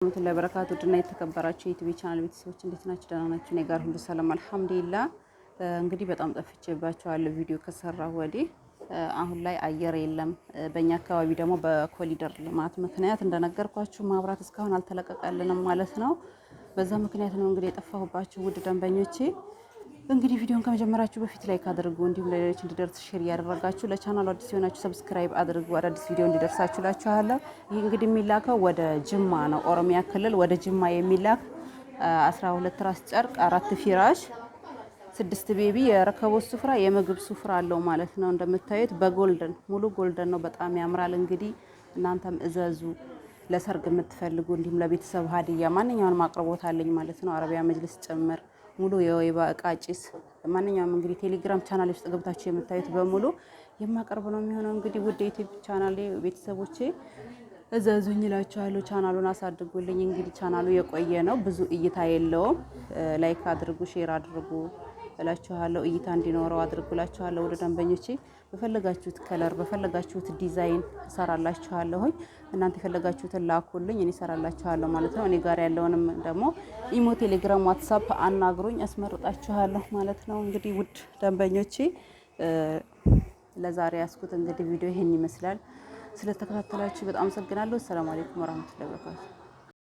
ወራህመቱላሂ ወበረካቱ ድና የተከበራችሁ የዩቲዩብ ቻናል ቤተሰቦች እንዴት ናችሁ? ደህና ናችሁ? እኔ ጋር ሁሉ ሰላም አልሐምዱሊላህ። እንግዲህ በጣም ጠፍቼባችኋለሁ ቪዲዮ ከሰራሁ ወዲህ። አሁን ላይ አየር የለም። በእኛ አካባቢ ደግሞ በኮሊደር ልማት ምክንያት እንደነገርኳችሁ ማብራት እስካሁን አልተለቀቀልንም ማለት ነው። በዛ ምክንያት ነው እንግዲህ የጠፋሁባችሁ ውድ ደንበኞቼ። እንግዲህ ቪዲዮን ከመጀመራችሁ በፊት ላይክ አድርጉ፣ እንዲሁም ለሌሎች እንዲደርስ ሼር ያደረጋችሁ፣ ለቻናሉ አዲስ የሆናችሁ ሰብስክራይብ አድርጉ፣ አዳዲስ ቪዲዮ እንዲደርሳችሁ እላችኋለሁ። ይህ እንግዲህ የሚላከው ወደ ጅማ ነው፣ ኦሮሚያ ክልል ወደ ጅማ የሚላክ 12 ትራስ ጨርቅ፣ 4 ፊራሽ፣ 6 ቤቢ፣ የረከቦት ስፍራ፣ የምግብ ስፍራ አለው ማለት ነው። እንደምታዩት በጎልደን ሙሉ ጎልደን ነው፣ በጣም ያምራል። እንግዲህ እናንተም እዘዙ፣ ለሰርግ የምትፈልጉ እንዲሁም ለቤተሰብ ሀዲያ ማንኛውንም አቅርቦት አለኝ ማለት ነው። አረቢያ መጅልስ ጭምር ሙሉ የወይባ እቃ ጭስ ማንኛውም እንግዲህ ቴሌግራም ቻናል ውስጥ ገብታችሁ የምታዩት በሙሉ የማቀርብ ነው የሚሆነው። እንግዲህ ውድ ዩቲዩብ ቻናሌ ቤተሰቦቼ እዘዙኝ እላችኋለሁ። ቻናሉን አሳድጉልኝ። እንግዲህ ቻናሉ የቆየ ነው፣ ብዙ እይታ የለውም። ላይክ አድርጉ፣ ሼር አድርጉ እላችኋለሁ። እይታ እንዲኖረው አድርጉላችኋለሁ። ወደ ደንበኞቼ በፈለጋችሁት ከለር በፈለጋችሁት ዲዛይን እሰራላችኋለሁኝ። እናንተ የፈለጋችሁትን ላኩልኝ፣ እኔ እሰራላችኋለሁ ማለት ነው። እኔ ጋር ያለውንም ደግሞ ኢሞ፣ ቴሌግራም፣ ዋትሳፕ አናግሩኝ፣ አስመርጣችኋለሁ ማለት ነው። እንግዲህ ውድ ደንበኞቼ ለዛሬ ያስኩት እንግዲህ ቪዲዮ ይሄን ይመስላል። ስለተከታተላችሁ በጣም አመሰግናለሁ። ሰላም አለይኩም ወራህመቱላሂ ወበረካቱ።